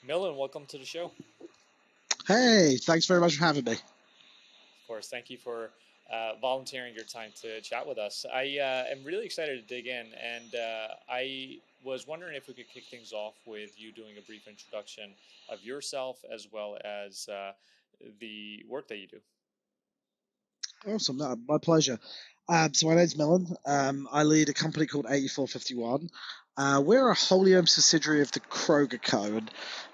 Milen, welcome to the show. Of Hey, thanks very much for having me. course, thank you for volunteering your time to chat with us. I am really excited to dig in, and I was wondering if we could kick things off with you doing a brief introduction of yourself as well as the work that you do. Awesome, no, my pleasure. So my name's Milen. I lead a company called 8451. We're a wholly owned subsidiary of the Kroger Co.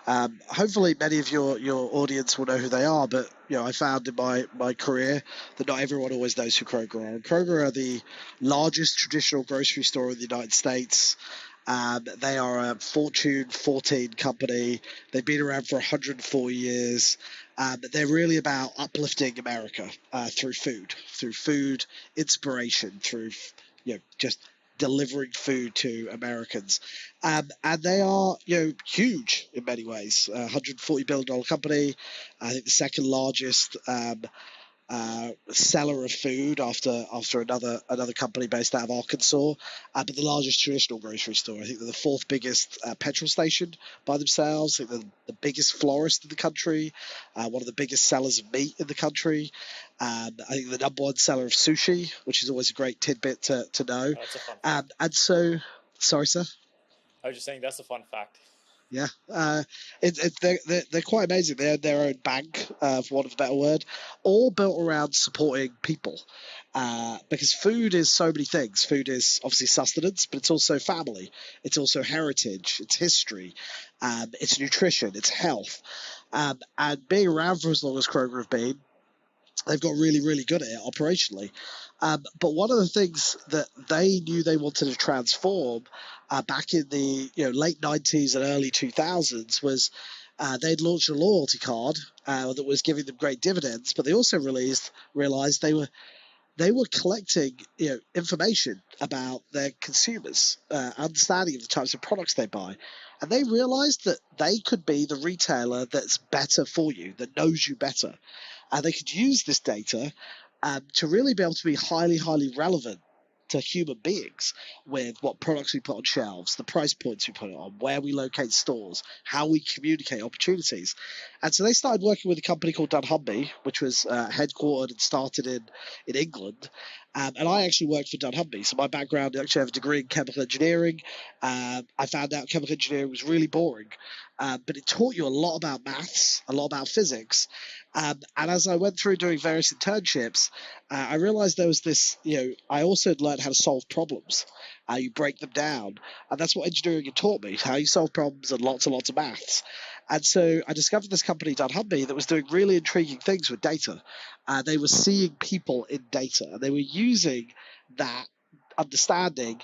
And hopefully many of your audience will know who they are, but I found in my career that not everyone always knows who Kroger are. And Kroger are the largest traditional grocery store in the United States. They are a Fortune 14 company. They've been around for 104 years. They're really about uplifting America through food inspiration, through just delivering food to Americans, and they are huge in many ways. 140 billion dollar company, I think the second largest seller of food after another company based out of Arkansas, but the largest traditional grocery store. I think they're the fourth biggest petrol station by themselves. I think they're the biggest florist in the country, one of the biggest sellers of meat in the country. I think the number one seller of sushi, which is always a great tidbit to know. That's a fun fact. And so, sorry, sir. I was just saying that's a fun fact. Yeah, they're quite amazing. They're their own bank, for want of a better word, all built around supporting people. Because food is so many things. Food is obviously sustenance, but it's also family. It's also heritage. It's history. It's nutrition. It's health. And being around for as long as Kroger have been, they've got really, really good at it operationally. But one of the things that they knew they wanted to transform back in the late 90s and early 2000s was they'd launched a loyalty card that was giving them great dividends, but they also realized they were collecting information about their consumers, understanding of the types of products they buy, and they realized that they could be the retailer that's better for you, that knows you better, and they could use this data to really be able to be highly, highly relevant to human beings with what products we put on shelves, the price points we put it on, where we locate stores, how we communicate opportunities. And so they started working with a company called dunnhumby, which was headquartered and started in England. And I actually worked for dunnhumby. So my background, I actually have a degree in chemical engineering. I found out chemical engineering was really boring, but it taught you a lot about maths, a lot about physics. And as I went through doing various internships, I realized there was this, I also learned how to solve problems. You break them down. And that's what engineering had taught me, how you solve problems and lots of maths. And so I discovered this company, dunnhumby, that was doing really intriguing things with data. They were seeing people in data, and they were using that understanding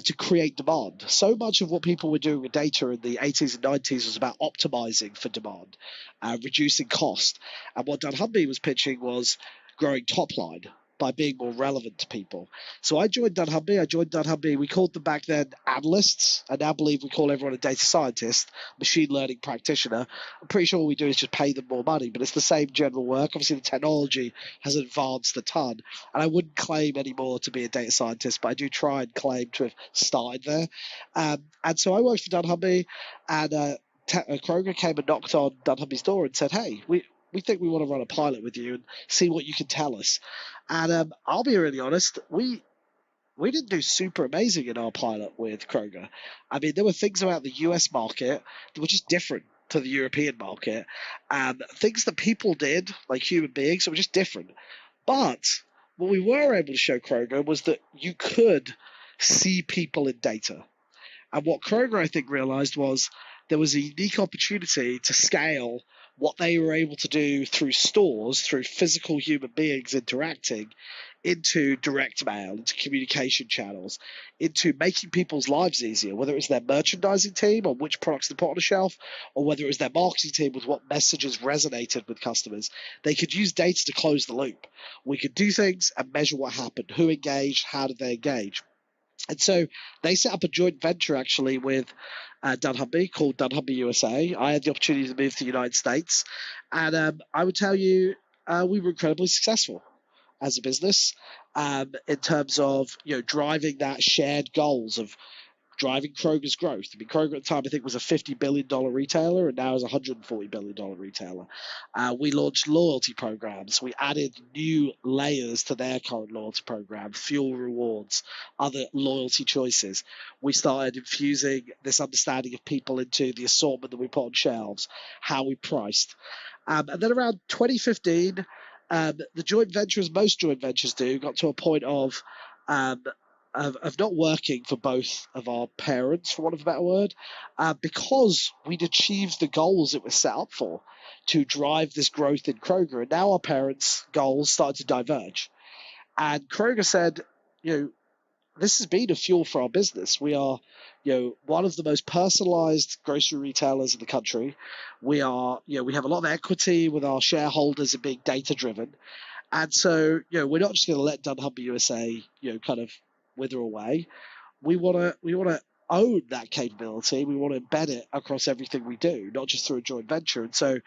to create demand. So much of what people were doing with data in the 80s and 90s was about optimizing for demand, reducing cost. And what dunnhumby was pitching was growing top line by being more relevant to people. So I joined dunnhumby. We called them back then analysts. I now believe we call everyone a data scientist, machine learning practitioner. I'm pretty sure what we do is just pay them more money, but it's the same general work. Obviously, the technology has advanced a ton, and I wouldn't claim anymore to be a data scientist, but I do try and claim to have started there. And so I worked for dunnhumby, and Kroger came and knocked on dunnhumby's door and said, "Hey, we think we want to run a pilot with you and see what you can tell us." And I'll be really honest, we didn't do super amazing in our pilot with Kroger. I mean, there were things about the US market that were just different to the European market, and things that people did, like human beings, that were just different. But what we were able to show Kroger was that you could see people in data. And what Kroger, I think, realized was there was a unique opportunity to scale what they were able to do through stores, through physical human beings interacting, into direct mail, into communication channels, into making people's lives easier, whether it was their merchandising team on which products to put on a shelf, or whether it was their marketing team with what messages resonated with customers. They could use data to close the loop. We could do things and measure what happened, who engaged, how did they engage. And so they set up a joint venture actually with dunnhumby called dunnhumby USA. I had the opportunity to move to the United States, and I would tell you we were incredibly successful as a business in terms of driving that shared goals of driving Kroger's growth. I mean, Kroger at the time I think was a $50 billion retailer, and now is a $140 billion retailer. We launched loyalty programs. We added new layers to their current loyalty program, fuel rewards, other loyalty choices. We started infusing this understanding of people into the assortment that we put on shelves, how we priced. And then around 2015, the joint ventures, most joint ventures do, got to a point um, of not working for both of our parents, for want of a better word, because we'd achieved the goals it was set up for to drive this growth in Kroger. And now our parents' goals started to diverge. And Kroger said, you know, this has been a fuel for our business. We are, one of the most personalized grocery retailers in the country. We are, we have a lot of equity with our shareholders and being data driven. And so, we're not just going to let dunnhumby USA, kind of wither away. We want to own that capability. We want to embed it across everything we do, not just through a joint venture. And so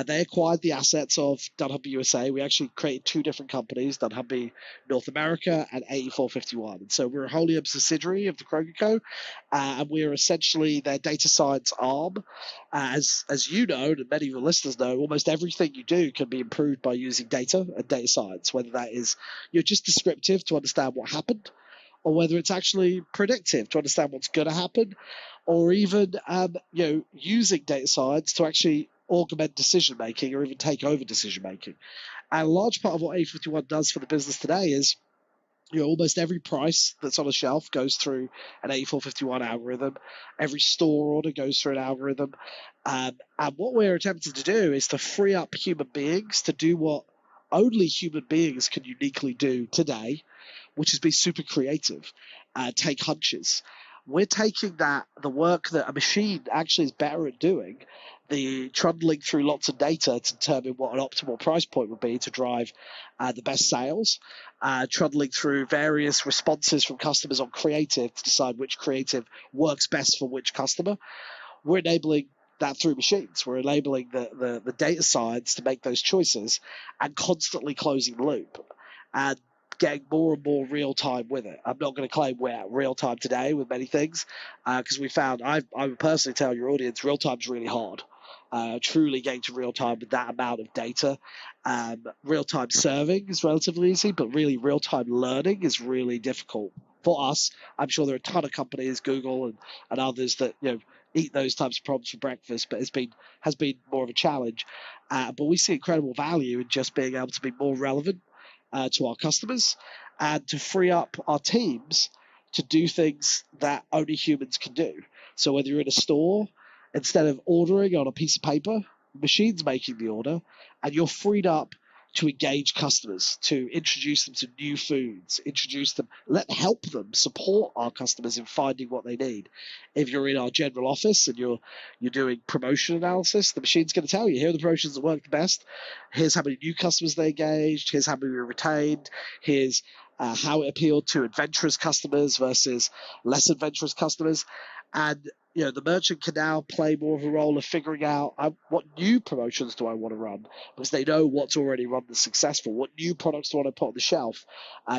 they acquired the assets of dunnhumby USA. We actually created two different companies, dunnhumby North America and 8451. And so we're a wholly owned subsidiary of the Kroger Co. And we're essentially their data science arm. As you know, and many of your listeners know, almost everything you do can be improved by using data and data science, whether that is just descriptive to understand what happened, or whether it's actually predictive to understand what's going to happen, or even using data science to actually augment decision making or even take over decision making. And a large part of what A51 does for the business today is almost every price that's on a shelf goes through an 8451 algorithm. Every store order goes through an algorithm. And what we're attempting to do is to free up human beings to do what only human beings can uniquely do today, which is be super creative, take hunches. We're taking the work that a machine actually is better at doing, the trundling through lots of data to determine what an optimal price point would be to drive the best sales, trundling through various responses from customers on creative to decide which creative works best for which customer. We're enabling that through machines. We're enabling the data science to make those choices and constantly closing the loop and getting more and more real time with it. I'm not going to claim we're at real time today with many things because we found, I would personally tell your audience, real time is really hard. Truly getting to real time with that amount of data. Real time serving is relatively easy, but really real time learning is really difficult for us. I'm sure there are a ton of companies, Google and others that eat those types of problems for breakfast, but has been more of a challenge. But we see incredible value in just being able to be more relevant to our customers and to free up our teams to do things that only humans can do. So whether you're in a store, instead of ordering on a piece of paper, the machine's making the order, and you're freed up to engage customers, to introduce them to new foods, help them support our customers in finding what they need. If you're in our general office and you're doing promotion analysis, the machine's going to tell you, here are the promotions that work the best. Here's how many new customers they engaged. Here's how many we retained. Here's how it appealed to adventurous customers versus less adventurous customers. And the merchant can now play more of a role of figuring out what new promotions do I want to run, because they know what's already run that's successful. What new products do I want to put on the shelf,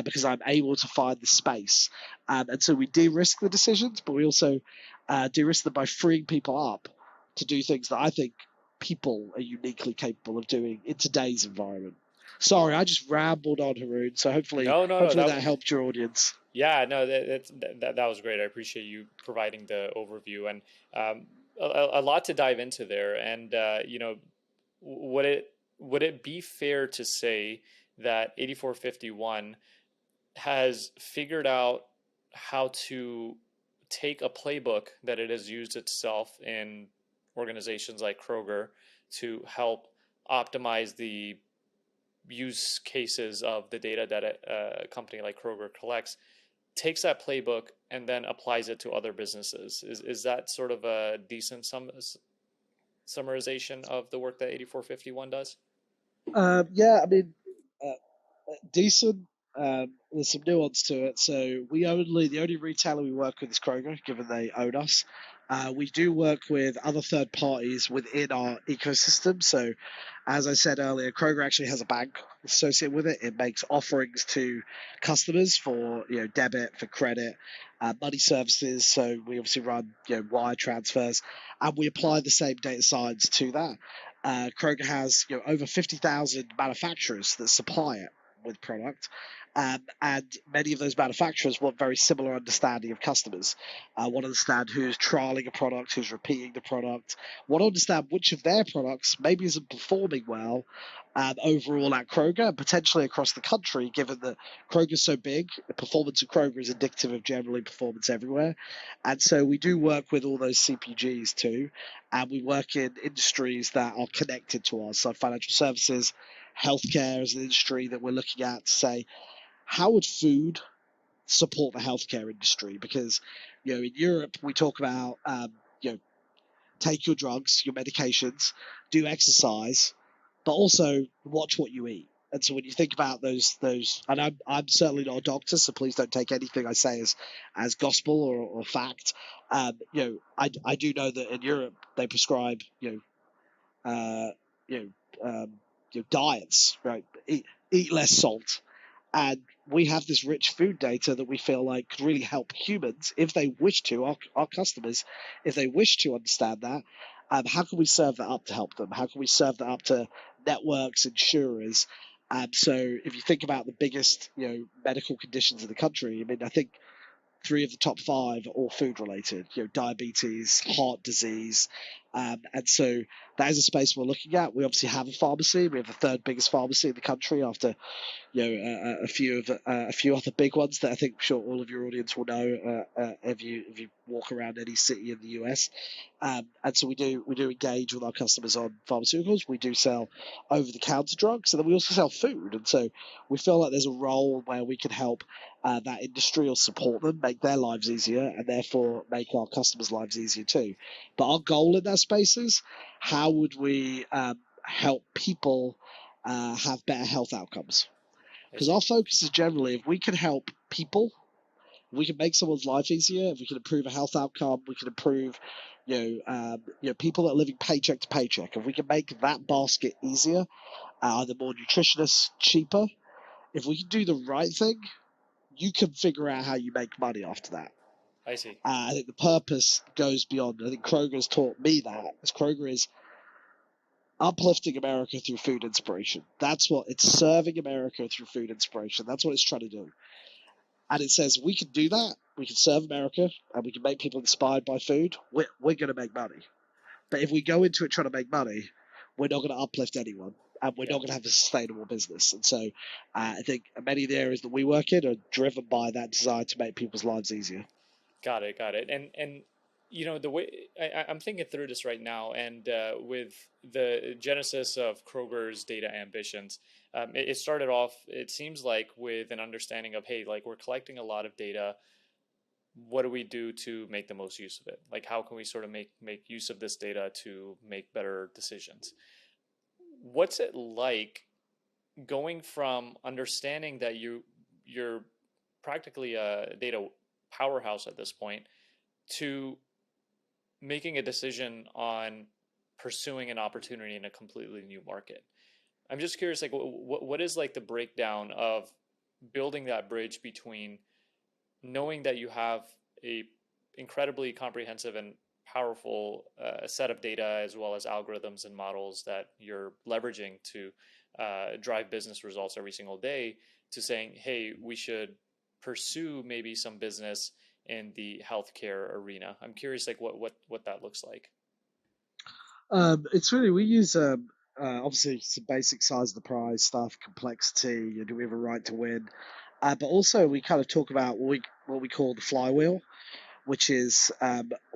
because I'm able to find the space. And so we de-risk the decisions, but we also de-risk them by freeing people up to do things that I think people are uniquely capable of doing in today's environment. Sorry, I just rambled on, Haroon. So hopefully No. that helped your audience. Yeah, no, that was great. I appreciate you providing the overview and a lot to dive into there. And would it be fair to say that 8451 has figured out how to take a playbook that it has used itself in organizations like Kroger to help optimize the use cases of the data that a company like Kroger collects, takes that playbook and then applies it to other businesses? Is that sort of a decent summarization of the work that 8451 does? Yeah, I mean, decent. There's some nuance to it. So the only retailer we work with is Kroger, given they own us. We do work with other third parties within our ecosystem. So, as I said earlier, Kroger actually has a bank associated with it. It makes offerings to customers for debit, for credit, money services. So we obviously run wire transfers, and we apply the same data science to that. Kroger has over 50,000 manufacturers that supply it with product. And many of those manufacturers want very similar understanding of customers. Want to understand who's trialing a product, who's repeating the product. Want to understand which of their products maybe isn't performing well overall at Kroger, and potentially across the country, given that Kroger's so big. The performance of Kroger is indicative of generally performance everywhere. And so we do work with all those CPGs too. And we work in industries that are connected to us. So financial services, healthcare is an industry that we're looking at to say, how would food support the healthcare industry? Because in Europe we talk about take your drugs, your medications, do exercise, but also watch what you eat. And so when you think about those, and I'm certainly not a doctor, so please don't take anything I say as gospel or fact. I do know that in Europe they prescribe uh, you diets, right? Eat less salt, and we have this rich food data that we feel like could really help humans if they wish to, our customers, if they wish to understand that. How can we serve that up to help them? How can we serve that up to networks, insurers? So if you think about the biggest, medical conditions in the country, I mean, I think three of the top five are all food related, diabetes, heart disease. And so that is a space we're looking at. We obviously have a pharmacy. We have the third biggest pharmacy in the country after a few other big ones that I think sure all of your audience will know if you walk around any city in the US. And so we do engage with our customers on pharmaceuticals. We do sell over the counter drugs, and then we also sell food. And so we feel like there's a role where we can help that industry or support them, make their lives easier, and therefore make our customers' lives easier too. But our goal in that space is how would we help people have better health outcomes? I Because our see. focus is generally if we can help people, if we can make someone's life easier, if we can improve a health outcome, we can improve, people that are living paycheck to paycheck. If we can make that basket easier, either more nutritious, cheaper, if we can do the right thing, you can figure out how you make money after that. I see. I think the purpose goes beyond. I think Kroger's taught me that, as Kroger is uplifting America through food inspiration. That's what it's serving America through food inspiration. That's what it's trying to do. And it says we can do that. We can serve America, and we can make people inspired by food. We're going to make money. But if we go into it trying to make money, we're not going to uplift anyone, and we're Yeah. not going to have a sustainable business. And so, I think many of the areas that we work in are driven by that desire to make people's lives easier. Got it. Got it. And the way I'm thinking through this right now, and with the genesis of Kroger's data ambitions, it started off. It seems like with an understanding of, hey, like we're collecting a lot of data. What do we do to make the most use of it? Like, how can we sort of make use of this data to make better decisions? What's it like going from understanding that you're practically a data powerhouse at this point to making a decision on pursuing an opportunity in a completely new market? I'm just curious, like, what is like the breakdown of building that bridge between knowing that you have a incredibly comprehensive and powerful set of data as well as algorithms and models that you're leveraging to drive business results every single day, to saying, hey, we should pursue maybe some business in the healthcare arena. I'm curious, like what that looks like. It's really we use obviously some basic size of the prize stuff, complexity. Do we have a right to win? But also we kind of talk about what we call the flywheel, which is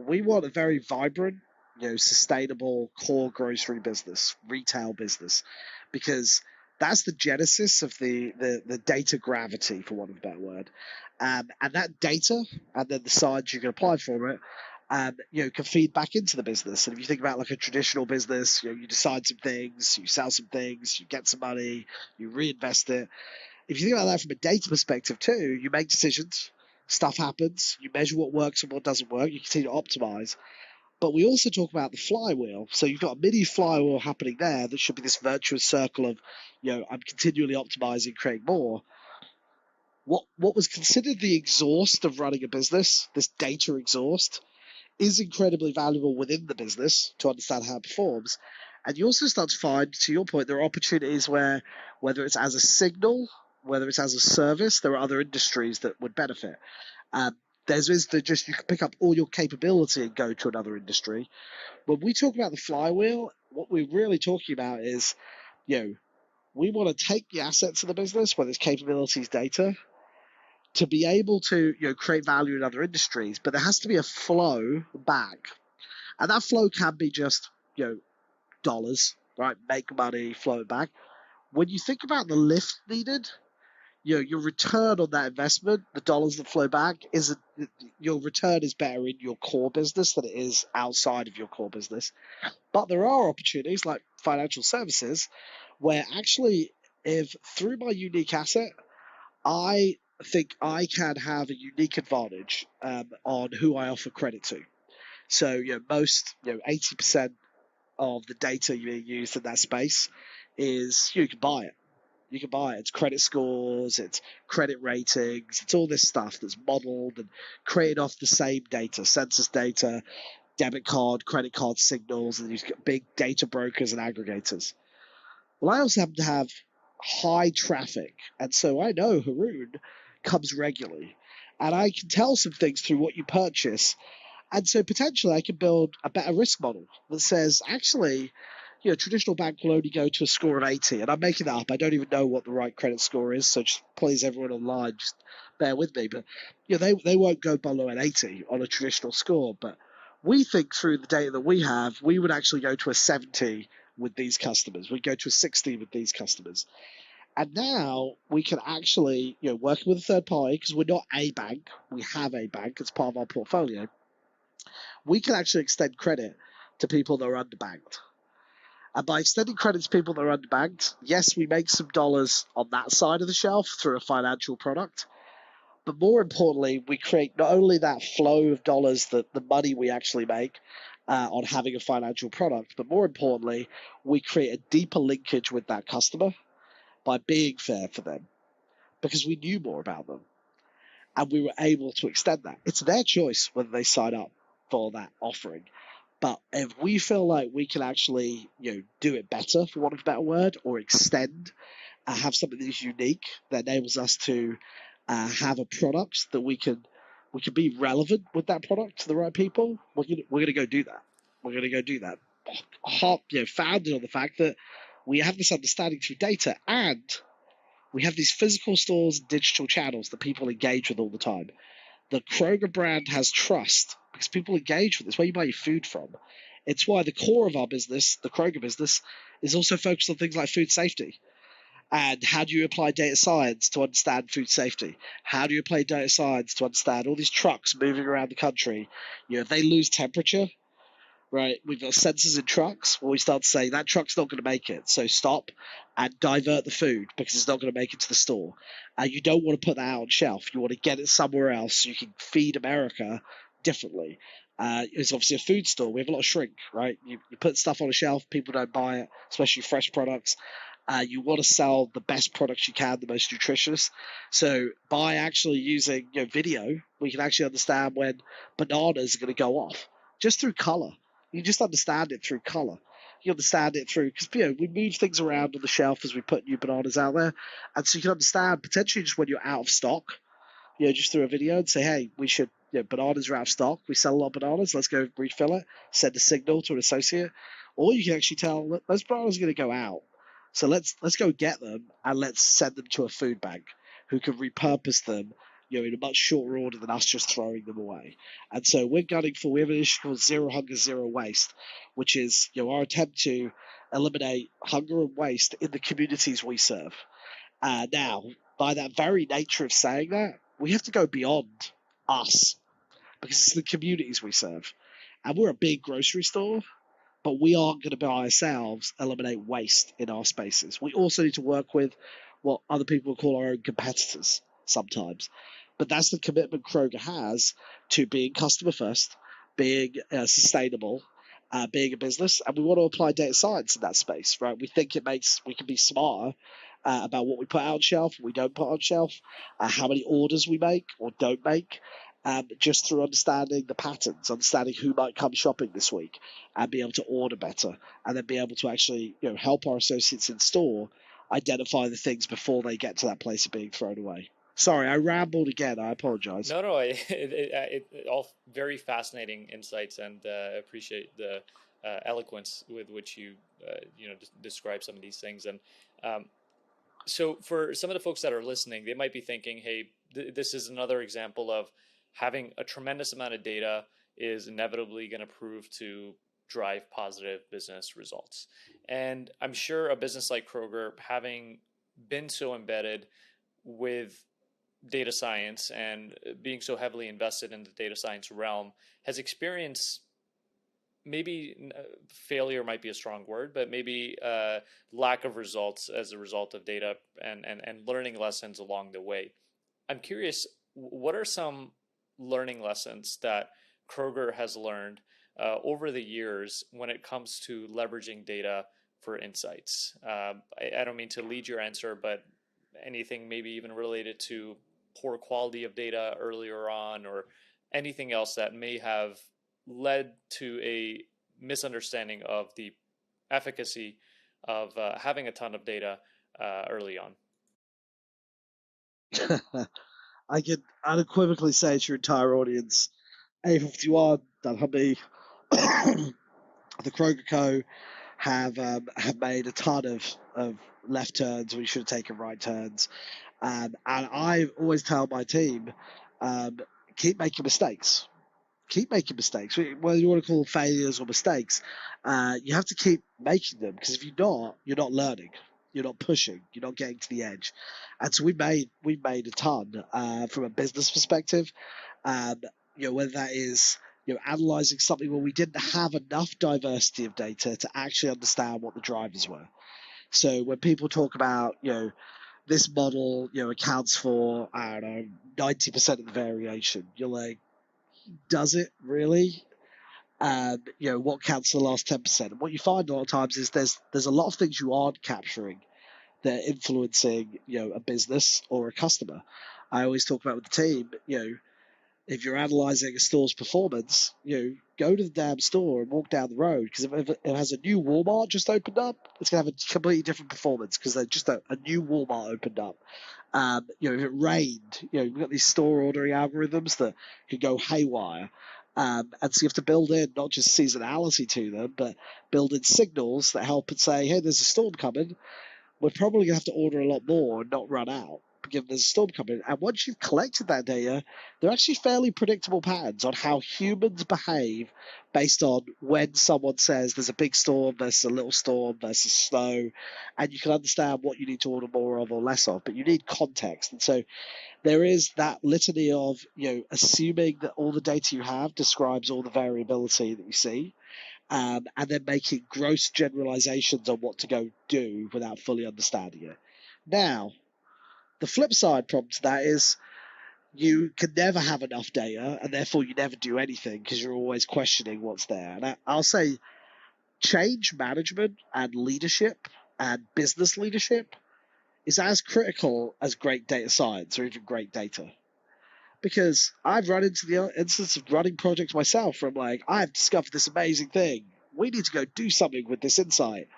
we want a very vibrant, sustainable core grocery business, retail business, because that's the genesis of the data gravity, for want of a better word. And that data, and then the science you can apply for it, can feed back into the business. And if you think about like a traditional business, you decide some things, you sell some things, you get some money, you reinvest it. If you think about that from a data perspective too, you make decisions. Stuff happens. You measure what works and what doesn't work. You continue to optimize. But we also talk about the flywheel. So you've got a mini flywheel happening there that should be this virtuous circle of, I'm continually optimizing, creating more. What was considered the exhaust of running a business, this data exhaust, is incredibly valuable within the business to understand how it performs. And you also start to find, to your point, there are opportunities where, whether it's as a signal, whether it's as a service, there are other industries that would benefit. There's just you can pick up all your capability and go to another industry. When we talk about the flywheel, what we're really talking about is, we want to take the assets of the business, whether it's capabilities, data, to be able to create value in other industries, but there has to be a flow back, and that flow can be just dollars, right? Make money, flow it back. When you think about the lift needed, your return on that investment, the dollars that flow back, your return is better in your core business than it is outside of your core business. But there are opportunities like financial services where actually, if through my unique asset, I think I can have a unique advantage on who I offer credit to. So, most, 80% of the data being used in that space is you can buy it. You can buy it. It's credit scores, it's credit ratings, it's all this stuff that's modeled and created off the same data, census data, debit card, credit card signals, and you've got big data brokers and aggregators. Well, I also happen to have high traffic, and so I know Haroon comes regularly, and I can tell some things through what you purchase. And so potentially I can build a better risk model that says, actually, a traditional bank will only go to a score of 80. And I'm making that up. I don't even know what the right credit score is. So just please, everyone online, just bear with me. But they won't go below an 80 on a traditional score. But we think through the data that we have, we would actually go to a 70 with these customers. We'd go to a 60 with these customers. And now we can actually, working with a third party, because we're not a bank, we have a bank as part of our portfolio. We can actually extend credit to people that are underbanked. And by extending credit to people that are underbanked, yes, we make some dollars on that side of the shelf through a financial product. But more importantly, we create not only that flow of dollars, the money we actually make on having a financial product, but more importantly, we create a deeper linkage with that customer by being fair for them because we knew more about them. And we were able to extend that. It's their choice whether they sign up for that offering. But if we feel like we can actually, do it better, for want of a better word, or extend and have something that is unique that enables us to have a product that we can be relevant with that product to the right people, we're gonna go do that. We're gonna go do that. Founded on the fact that we have this understanding through data, and we have these physical stores and digital channels that people engage with all the time. The Kroger brand has trust because people engage with it. It's where you buy your food from. It's why the core of our business, the Kroger business, is also focused on things like food safety. And how do you apply data science to understand food safety? How do you apply data science to understand all these trucks moving around the country? If they lose temperature, right, we've got sensors in trucks where we start to say that truck's not going to make it, so stop and divert the food because it's not going to make it to the store. You don't want to put that out on shelf. You want to get it somewhere else so you can feed America differently. It's obviously a food store. We have a lot of shrink, right? You put stuff on a shelf, people don't buy it, especially fresh products. You want to sell the best products you can, the most nutritious. So by actually using video, we can actually understand when bananas are going to go off just through color. You just understand it through color. You understand it through because we move things around on the shelf as we put new bananas out there, and so you can understand potentially just when you're out of stock, just through a video and say, hey, we should, bananas are out of stock. We sell a lot of bananas. Let's go refill it. Send a signal to an associate, or you can actually tell those bananas are going to go out. So let's go get them and let's send them to a food bank who can repurpose them in a much shorter order than us just throwing them away. And so we have an issue called Zero Hunger, Zero Waste, which is our attempt to eliminate hunger and waste in the communities we serve. Now, by that very nature of saying that, we have to go beyond us because it's the communities we serve. And we're a big grocery store, but we aren't going to by ourselves eliminate waste in our spaces. We also need to work with what other people call our own competitors sometimes. But that's the commitment Kroger has to being customer first, being sustainable, being a business, and we want to apply data science in that space, right? We think we can be smarter about what we put out on shelf, what we don't put on shelf, how many orders we make or don't make, just through understanding the patterns, understanding who might come shopping this week, and be able to order better, and then be able to actually help our associates in store identify the things before they get to that place of being thrown away. Sorry, I rambled again. I apologize. No, no, all very fascinating insights, and appreciate the eloquence with which you describe some of these things. And um, so, for some of the folks that are listening, they might be thinking, "Hey, this is another example of having a tremendous amount of data is inevitably going to prove to drive positive business results." And I'm sure a business like Kroger, having been so embedded with data science and being so heavily invested in the data science realm, has experienced maybe failure might be a strong word, but maybe lack of results as a result of data and learning lessons along the way. I'm curious, what are some learning lessons that Kroger has learned over the years when it comes to leveraging data for insights? I don't mean to lead your answer, but anything maybe even related to poor quality of data earlier on, or anything else that may have led to a misunderstanding of the efficacy of having a ton of data early on. I can unequivocally say to your entire audience, A51, Dunnhumby, the Kroger Co. have made a ton of left turns. We should have taken right turns. And I always tell my team, keep making mistakes. Keep making mistakes. Whether you want to call them failures or mistakes, you have to keep making them, because if you're not learning. You're not pushing. You're not getting to the edge. And so we made a ton from a business perspective. Whether that is analyzing something where we didn't have enough diversity of data to actually understand what the drivers were. So when people talk about this model accounts for, I don't know, 90% of the variation, you're like, does it really? What counts for the last 10%? And what you find a lot of times is there's a lot of things you aren't capturing that are influencing a business or a customer. I always talk about with the team, if you're analyzing a store's performance, go to the damn store and walk down the road, because if it has a new Walmart just opened up, it's going to have a completely different performance because they're just a new Walmart opened up. If it rained, we've got these store ordering algorithms that can go haywire. And so you have to build in not just seasonality to them, but build in signals that help and say, hey, there's a storm coming. We're probably going to have to order a lot more and not run out, given there's a storm coming. And once you've collected that data, there are actually fairly predictable patterns on how humans behave based on when someone says there's a big storm versus a little storm versus snow. And you can understand what you need to order more of or less of, but you need context. And so there is that litany of, assuming that all the data you have describes all the variability that you see. And then making gross generalizations on what to go do without fully understanding it. Now, the flip side problem to that is you can never have enough data, and therefore you never do anything because you're always questioning what's there. And I'll say change management and leadership and business leadership is as critical as great data science or even great data. Because I've run into the instance of running projects myself where I'm like, I've discovered this amazing thing. We need to go do something with this insight.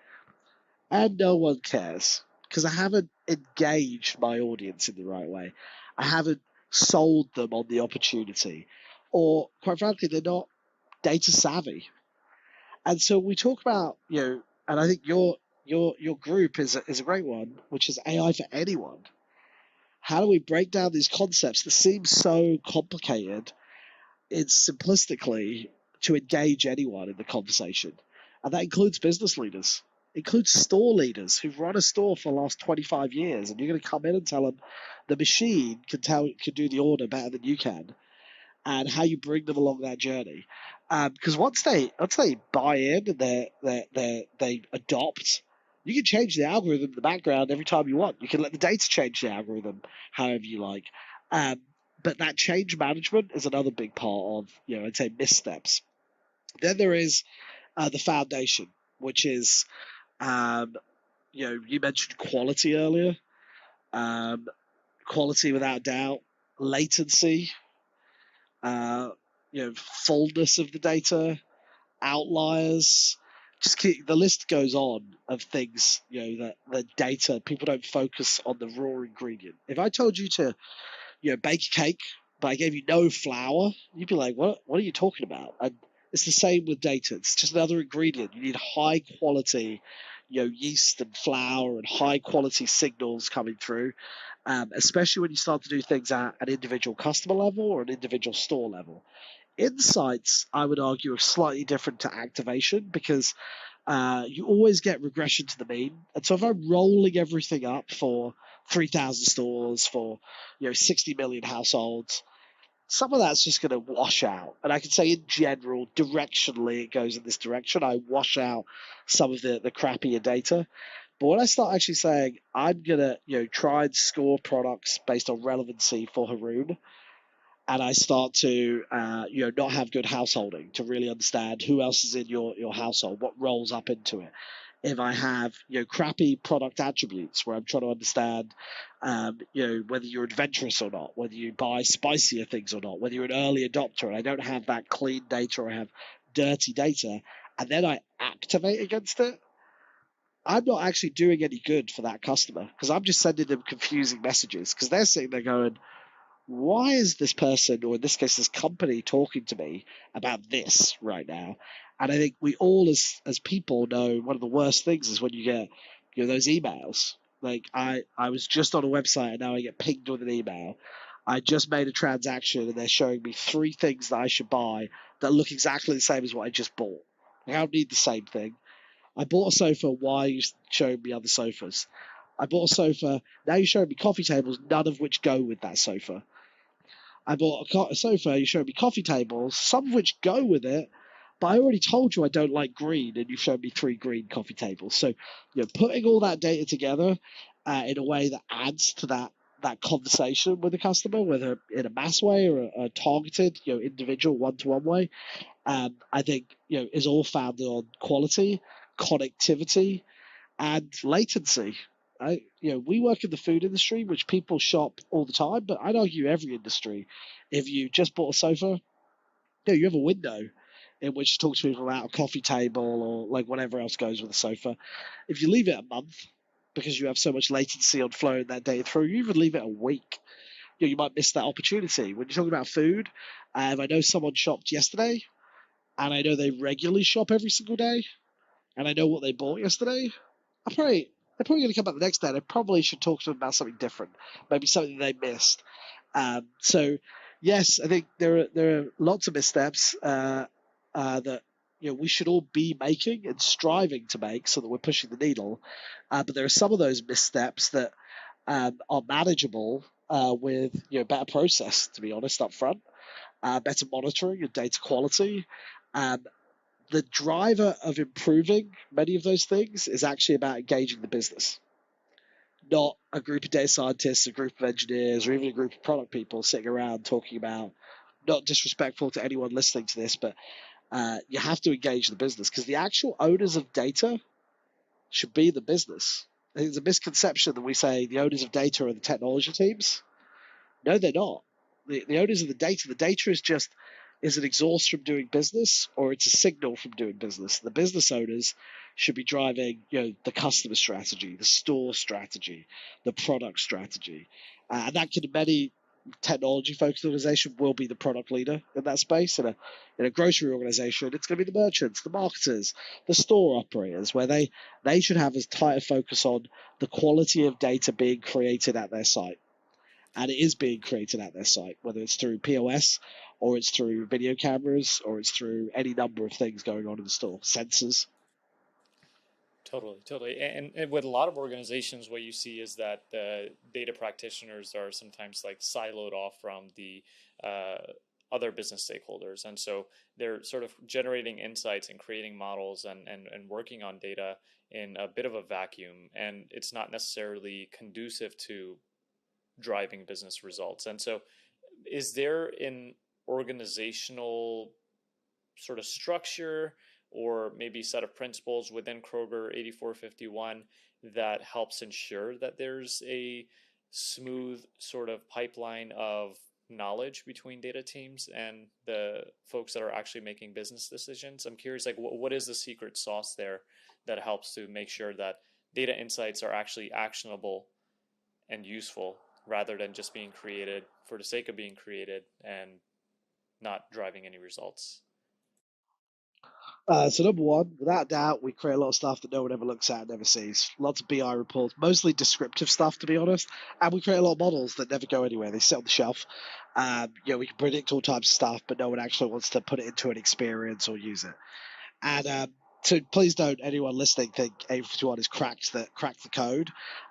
And no one cares because I haven't engaged my audience in the right way. I haven't sold them on the opportunity. Or, quite frankly, they're not data savvy. And so we talk about, and I think your group is a great one, which is AI for anyone. How do we break down these concepts that seem so complicated simplistically to engage anyone in the conversation? And that includes business leaders, includes store leaders who've run a store for the last 25 years. And you're going to come in and tell them the machine can do the order better than you can, and how you bring them along that journey. Because once they buy in and they adopt, you can change the algorithm in the background every time you want. You can let the data change the algorithm however you like. But that change management is another big part of, I'd say missteps. Then there is the foundation, which is, um, you mentioned quality earlier. Um, Quality without doubt, latency, uh, fullness of the data, outliers. Just the list goes on of things, that the data, people don't focus on the raw ingredient. If I told you to, bake a cake, but I gave you no flour, you'd be like, what are you talking about? And it's the same with data. It's just another ingredient. You need high quality, yeast and flour and high quality signals coming through, especially when you start to do things at an individual customer level or an individual store level. Insights, I would argue, are slightly different to activation because you always get regression to the mean. And so if I'm rolling everything up for 3,000 stores, for 60 million households, some of that's just going to wash out. And I can say in general, directionally, it goes in this direction. I wash out some of the crappier data. But when I start actually saying I'm going to try and score products based on relevancy for Haroon, and I start to not have good householding to really understand who else is in your household, what rolls up into it. If I have crappy product attributes where I'm trying to understand whether you're adventurous or not, whether you buy spicier things or not, whether you're an early adopter, and I don't have that clean data or I have dirty data, and then I activate against it, I'm not actually doing any good for that customer because I'm just sending them confusing messages because they're sitting there going, why is this person, or in this case, this company, talking to me about this right now? And I think we all, as people, know one of the worst things is when you get those emails. Like I was just on a website and now I get pinged with an email. I just made a transaction and they're showing me 3 things that I should buy that look exactly the same as what I just bought. Like, I don't need the same thing. I bought a sofa. Why are you showing me other sofas? I bought a sofa. Now you're showing me coffee tables, none of which go with that sofa. I bought a sofa, you showed me coffee tables, some of which go with it, but I already told you I don't like green, and you showed me 3 green coffee tables. So, putting all that data together in a way that adds to that conversation with the customer, whether in a mass way or a targeted, individual one-to-one way, I think, is all founded on quality, connectivity, and latency. We work in the food industry, which people shop all the time, but I'd argue every industry. If you just bought a sofa, you have a window in which to talk to people about a coffee table or like whatever else goes with a sofa. If you leave it a month because you have so much latency on flowing that data through, you even leave it a week. You might miss that opportunity. When you're talking about food, if I know someone shopped yesterday and I know they regularly shop every single day and I know what they bought yesterday, they're probably going to come back the next day. And I probably should talk to them about something different, maybe something they missed. So, yes, I think there are lots of missteps that we should all be making and striving to make, so that we're pushing the needle. But there are some of those missteps that are manageable with better process. To be honest, up front, better monitoring and data quality. Um, the driver of improving many of those things is actually about engaging the business, not a group of data scientists, a group of engineers, or even a group of product people sitting around talking about, not disrespectful to anyone listening to this, but you have to engage the business because the actual owners of data should be the business. I think there's a misconception that we say the owners of data are the technology teams. No, they're not. The owners of the data is an exhaust from doing business, or it's a signal from doing business. The business owners should be driving, the customer strategy, the store strategy, the product strategy, and that can many technology-focused organization will be the product leader in that space. In a grocery organization, it's going to be the merchants, the marketers, the store operators, where they should have as tight a focus on the quality of data being created at their site. And it is being created at their site, whether it's through POS or it's through video cameras or it's through any number of things going on in the store, sensors. Totally, totally. And with a lot of organizations, what you see is that the data practitioners are sometimes like siloed off from the uh, other business stakeholders. And so they're sort of generating insights and creating models and working on data in a bit of a vacuum. And it's not necessarily conducive to driving business results. And so is there an organizational sort of structure or maybe set of principles within Kroger 8451 that helps ensure that there's a smooth sort of pipeline of knowledge between data teams and the folks that are actually making business decisions? I'm curious, like, what is the secret sauce there that helps to make sure that data insights are actually actionable and useful rather than just being created for the sake of being created and not driving any results? So number one, without doubt, we create a lot of stuff that no one ever looks at and never sees. Lots of BI reports, mostly descriptive stuff, to be honest. And we create a lot of models that never go anywhere. They sit on the shelf. We can predict all types of stuff, but no one actually wants to put it into an experience or use it. And so please don't anyone listening think 851 has cracked the code.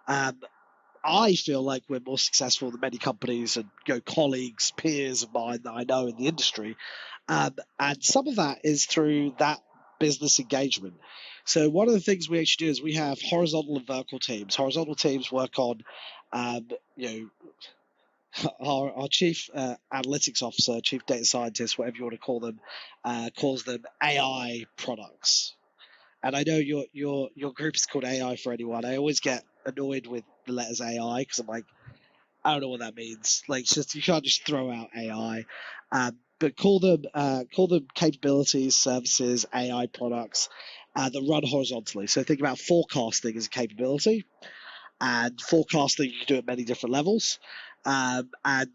Um, I feel like we're more successful than many companies and colleagues, peers of mine that I know in the industry. And some of that is through that business engagement. So one of the things we actually do is we have horizontal and vertical teams. Horizontal teams work on, um, you know, our chief analytics officer, chief data scientist, whatever you want to call them, calls them AI products. And I know your group is called AI for anyone. I always get annoyed with the letters AI because I'm like, I don't know what that means. Like, it's just you can't just throw out AI, but call them capabilities, services, AI products that run horizontally. So think about forecasting as a capability, and forecasting you can do at many different levels. And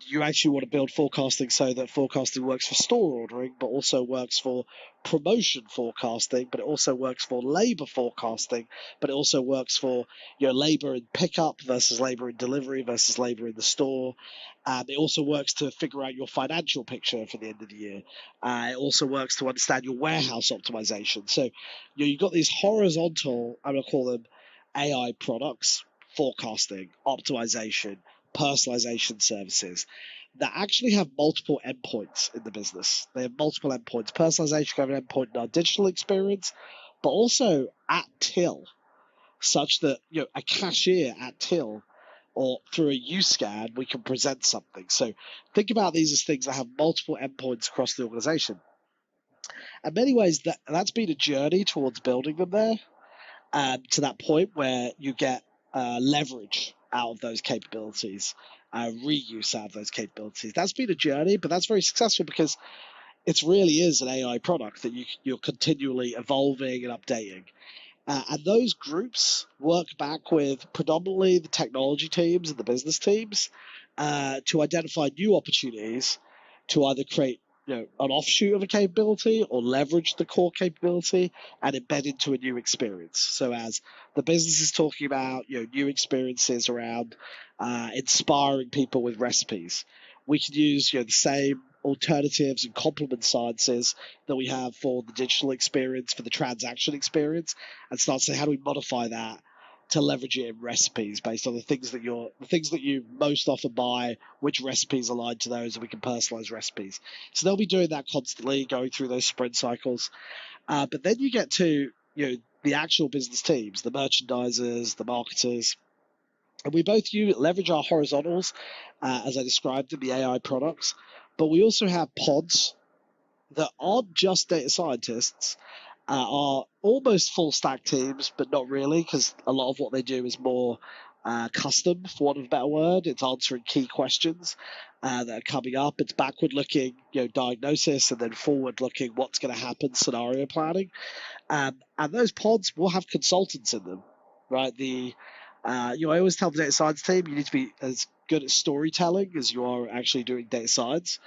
you actually want to build forecasting so that forecasting works for store ordering, but also works for promotion forecasting, but it also works for labor forecasting, but it also works for your labor in pickup versus labor in delivery versus labor in the store. It also works to figure out your financial picture for the end of the year. It also works to understand your warehouse optimization. So you've got these horizontal, I'm going to call them AI products, forecasting, optimization, personalization services that actually have multiple endpoints in the business. They have multiple endpoints. Personalization can have an endpoint in our digital experience, but also at till, such that a cashier at till or through a U-scan, we can present something. So think about these as things that have multiple endpoints across the organization. In many ways, that's been a journey towards building them there, to that point where you get leverage out of those capabilities, reuse out of those capabilities. That's been a journey, but that's very successful because it really is an AI product that you're continually evolving and updating. And those groups work back with predominantly the technology teams and the business teams to identify new opportunities to either create an offshoot of a capability or leverage the core capability and embed into a new experience. So as the business is talking about new experiences around inspiring people with recipes, we can use the same alternatives and complement sciences that we have for the digital experience, for the transaction experience, and start to say how do we modify that to leverage it in recipes based on the things that you most often buy, which recipes align to those, and we can personalize recipes. So they'll be doing that constantly, going through those sprint cycles. But then you get to the actual business teams, the merchandisers, the marketers, and we both leverage our horizontals, as I described in the AI products, but we also have pods that aren't just data scientists, are almost full stack teams, but not really, because a lot of what they do is more custom, for want of a better word. It's answering key questions that are coming up. It's backward looking, diagnosis, and then forward looking, what's going to happen, scenario planning. And those pods will have consultants in them, right? I always tell the data science team you need to be as good at storytelling as you are actually doing data science.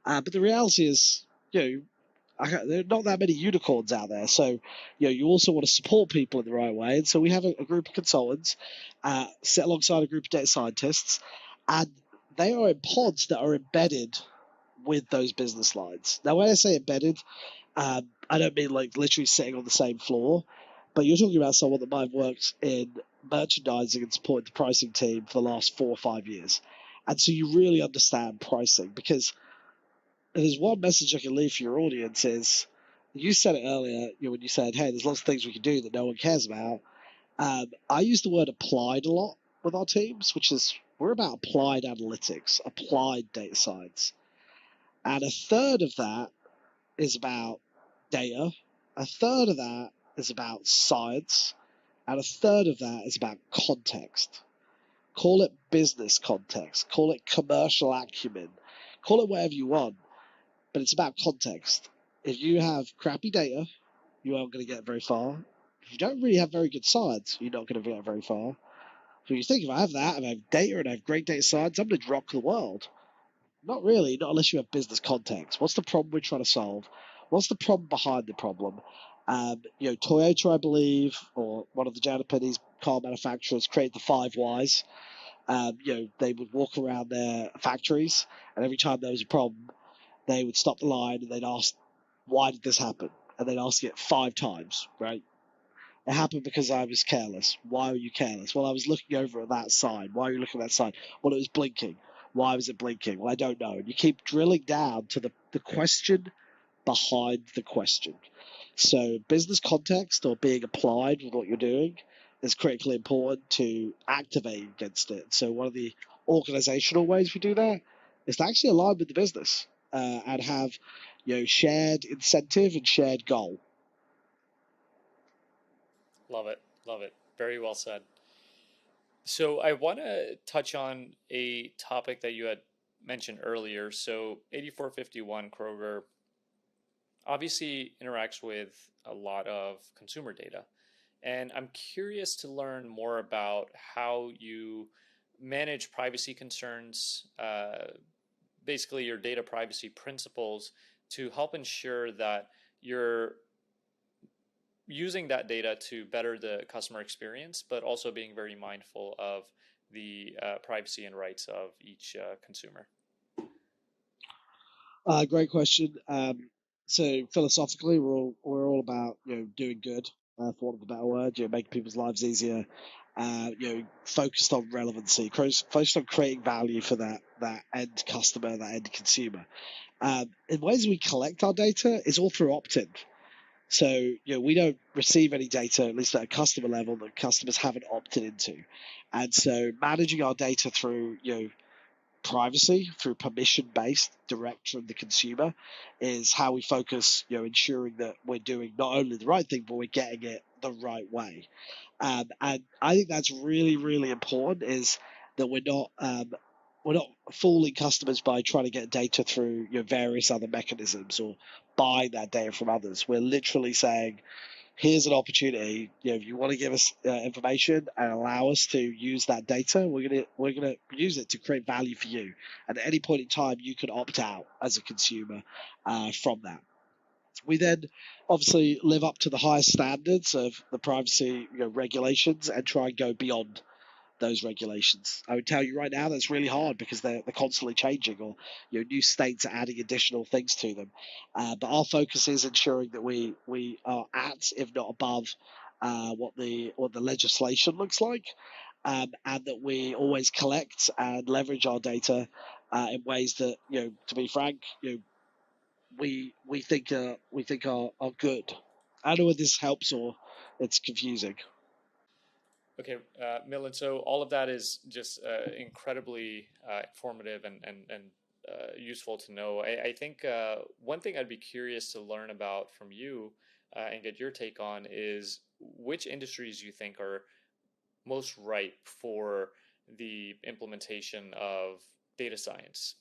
But the reality is, there are not that many unicorns out there. So, you also want to support people in the right way. And so we have a group of consultants sit alongside a group of data scientists, and they are in pods that are embedded with those business lines. Now, when I say embedded, I don't mean like literally sitting on the same floor, but you're talking about someone that might have worked in merchandising and supported the pricing team for the last 4 or 5 years. And so you really understand pricing, because there's one message I can leave for your audience is, you said it earlier, when you said, hey, there's lots of things we can do that no one cares about. I use the word applied a lot with our teams, which is We're about applied analytics, applied data science. And a third of that is about data. A third of that is about science. And a third of that is about context. Call it business context. Call it commercial acumen. Call it whatever you want. But it's about context. If you have crappy data, you aren't going to get very far. If you don't really have very good science, you're not going to get very far. So you think, if I have that and I have data and I have great data science, I'm going to rock the world. Not really, not unless you have business context. What's the problem we're trying to solve? What's the problem behind the problem? Toyota, I believe, or one of the Japanese car manufacturers, created the 5 whys. They would walk around their factories, and every time there was a problem, they would stop the line and they'd ask, "Why did this happen?" And they'd ask it 5 times, right? It happened because I was careless. Why were you careless? Well, I was looking over at that sign. Why were you looking at that sign? Well, it was blinking. Why was it blinking? Well, I don't know. And you keep drilling down to the question behind the question. So business context, or being applied with what you're doing, is critically important to activate against it. So one of the organizational ways we do that is to actually align with the business and have shared incentive and shared goal. Love it. Love it. Very well said. So I want to touch on a topic that you had mentioned earlier. So 8451 Kroger obviously interacts with a lot of consumer data. And I'm curious to learn more about how you manage privacy concerns, basically your data privacy principles, to help ensure that you're using that data to better the customer experience, but also being very mindful of the privacy and rights of each consumer. Great question. So philosophically, we're all about doing good, for want of a better word, making people's lives easier. Focused on relevancy, focused on creating value for that end customer, that end consumer. In ways we collect our data is all through opt-in. So we don't receive any data, at least at a customer level, that customers haven't opted into. And so managing our data through privacy, through permission-based, direct from the consumer, is how we focus, ensuring that we're doing not only the right thing, but we're getting it the right way. And I think that's really, really important, is that we're not fooling customers by trying to get data through various other mechanisms or buying that data from others. We're literally saying, here's an opportunity. If you want to give us information and allow us to use that data, we're gonna use it to create value for you. And at any point in time, you can opt out as a consumer from that. We then obviously live up to the highest standards of the privacy regulations and try and go beyond those regulations. I would tell you right now that's really hard because they're constantly changing, or new states are adding additional things to them. But our focus is ensuring that we are at, if not above, what the legislation looks like, and that we always collect and leverage our data in ways that, to be frank, we think are good. I don't know if this helps or it's confusing. Okay, Milen, so all of that is just incredibly informative and useful to know. I think one thing I'd be curious to learn about from you and get your take on is which industries you think are most ripe for the implementation of data science.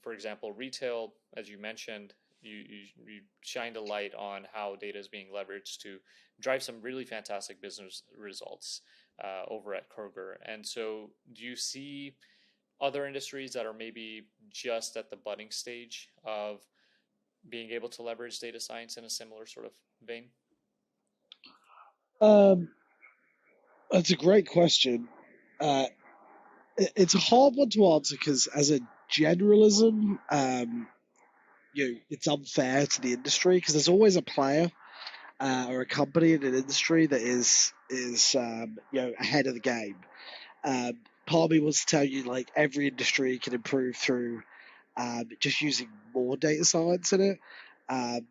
For example, retail, as you mentioned, you shined a light on how data is being leveraged to drive some really fantastic business results over at Kroger. And so, do you see other industries that are maybe just at the budding stage of being able to leverage data science in a similar sort of vein? Um, that's a great question. Uh, it's a hard one to answer because, as a generalism, it's unfair to the industry because there's always a player or a company in an industry that is ahead of the game. Part of me wants to tell you, like, every industry can improve through just using more data science in it, and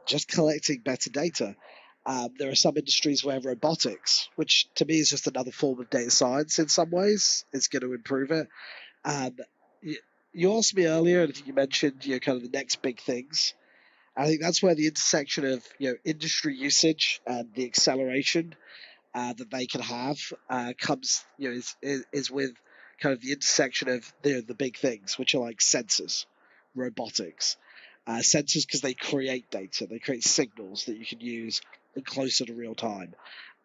just collecting better data. There are some industries where robotics, which to me is just another form of data science in some ways, is going to improve it. Um, you asked me earlier, and I think you mentioned kind of the next big things. I think that's where the intersection of industry usage and the acceleration that they can have comes is with kind of the intersection of the big things, which are like sensors, robotics, sensors because they create data, they create signals that you can use closer to real time.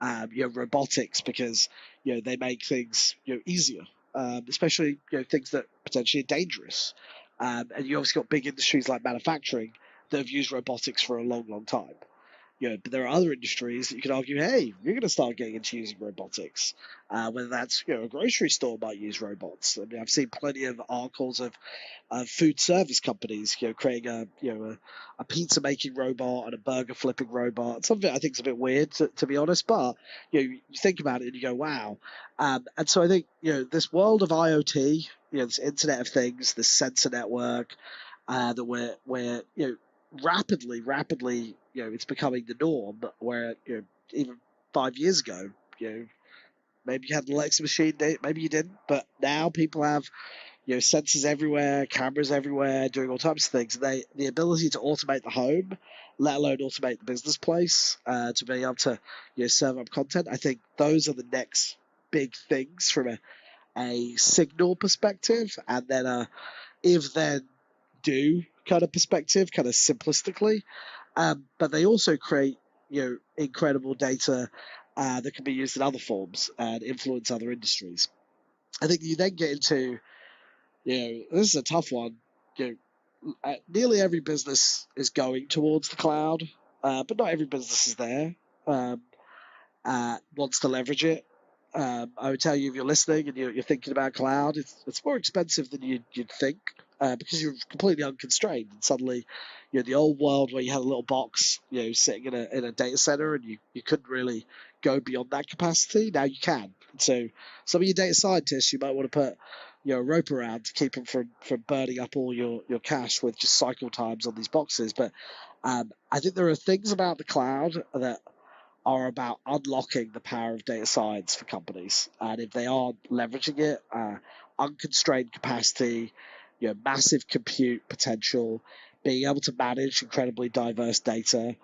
Robotics because they make things easier, especially things that potentially are dangerous. And you obviously got big industries like manufacturing that have used robotics for a long, long time. But there are other industries that you could argue, hey, you're going to start getting into using robotics. Whether that's a grocery store might use robots. I mean, I've seen plenty of articles of food service companies, creating a pizza making robot and a burger flipping robot. Some of it I think is a bit weird to be honest, but you think about it and you go, wow. And so I think this world of IoT, this Internet of Things, this sensor network, that we're rapidly, it's becoming the norm. Where even 5 years ago, maybe you had an Alexa machine, maybe you didn't, but now people have sensors everywhere, cameras everywhere, doing all types of things. The ability to automate the home, let alone automate the business place, to be able to serve up content. I think those are the next big things from a signal perspective, and then if then do kind of perspective, kind of simplistically. But they also create incredible data that can be used in other forms and influence other industries. I think you then get into this is a tough one. Nearly every business is going towards the cloud, but not every business is there. Um, wants to leverage it. I would tell you, if you're listening and you're thinking about cloud, it's more expensive than you'd think, because you're completely unconstrained. And suddenly, the old world where you had a little box, sitting in a data center, and you couldn't really go beyond that capacity. Now you can. And so some of your data scientists, you might want to put a rope around to keep them from burning up all your cache with just cycle times on these boxes. But I think there are things about the cloud that are about unlocking the power of data science for companies. And if they are leveraging it, unconstrained capacity, massive compute potential, being able to manage incredibly diverse data,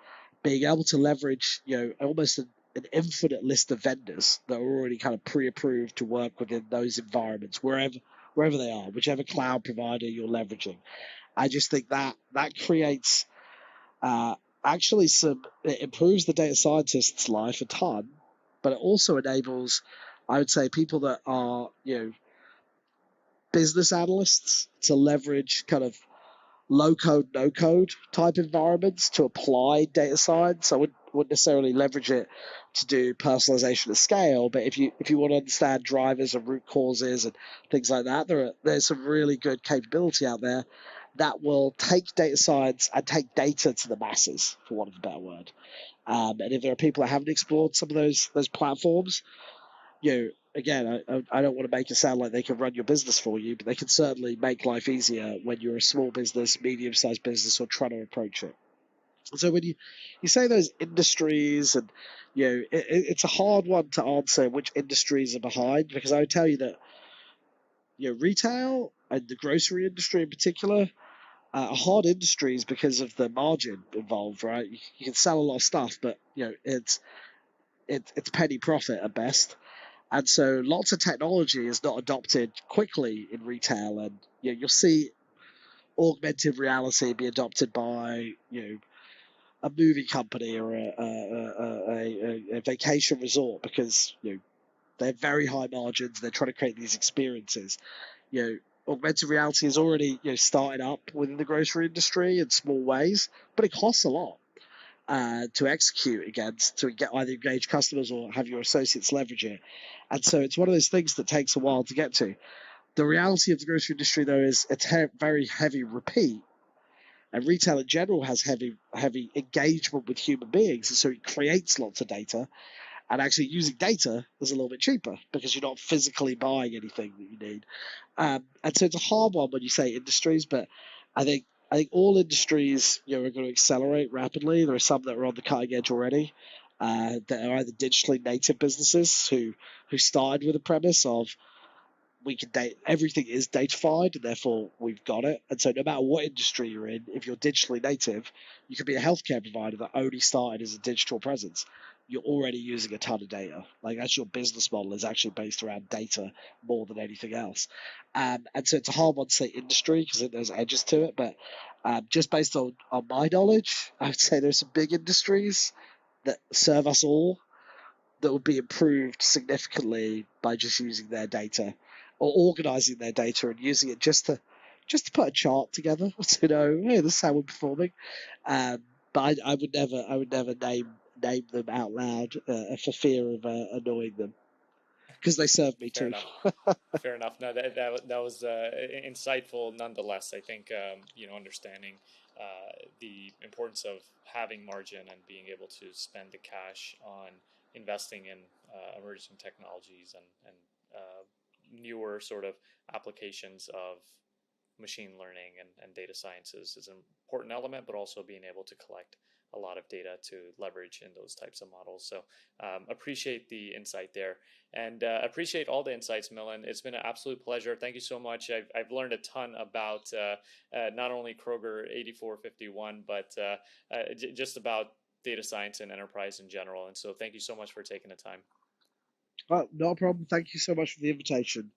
being able to leverage, almost an infinite list of vendors that are already kind of pre-approved to work within those environments, wherever they are, whichever cloud provider you're leveraging. I just think that creates actually it improves the data scientist's life a ton, but it also enables, I would say, people that are business analysts to leverage kind of low code, no code type environments to apply data science. I wouldn't necessarily leverage it to do personalization at scale, but if you want to understand drivers and root causes and things like that, there's some really good capability out there that will take data science and take data to the masses, for want of a better word. And if there are people that haven't explored some of those platforms, again, I don't want to make it sound like they can run your business for you, but they can certainly make life easier when you're a small business, medium-sized business, or trying to approach it. So when you say those industries, and it's a hard one to answer which industries are behind, because I would tell you that retail and the grocery industry in particular are hard industries because of the margin involved, right? You can sell a lot of stuff, but it's penny profit at best. And so lots of technology is not adopted quickly in retail, and you'll see augmented reality be adopted by a movie company or a vacation resort, because they're very high margins. They're trying to create these experiences. Augmented reality is already starting up within the grocery industry in small ways, but it costs a lot to execute against, to get either engage customers or have your associates leverage it. And so it's one of those things that takes a while to get to. The reality of the grocery industry, though, is it's very heavy repeat, and retail in general has heavy engagement with human beings, and so it creates lots of data. And actually using data is a little bit cheaper because you're not physically buying anything that you need. And so it's a hard one when you say industries, but I think all industries are going to accelerate rapidly. There are some that are on the cutting edge already. that are either digitally native businesses who started with a premise of we can date everything is datafied and therefore we've got it. And so no matter what industry you're in, if you're digitally native, you could be a healthcare provider that only started as a digital presence. You're already using a ton of data. Like that's your business model is actually based around data more than anything else. And so it's a hard one to say industry because there's edges to it. But just based on my knowledge, I would say there's some big industries that serve us all that would be improved significantly by just using their data or organizing their data and using it just to put a chart together to know, hey, this is how we're performing. Um, but I would never name them out loud for fear of annoying them because they serve me Fair too. enough. Fair enough. No, that was insightful nonetheless. I think understanding the importance of having margin and being able to spend the cash on investing in emerging technologies and newer sort of applications of machine learning and data sciences is an important element, but also being able to collect a lot of data to leverage in those types of models. So appreciate the insight there and appreciate all the insights, Milen. It's been an absolute pleasure. Thank you so much. I've learned a ton about not only Kroger 8451, but just about data science and enterprise in general. And so thank you so much for taking the time. Well, not a problem. Thank you so much for the invitation.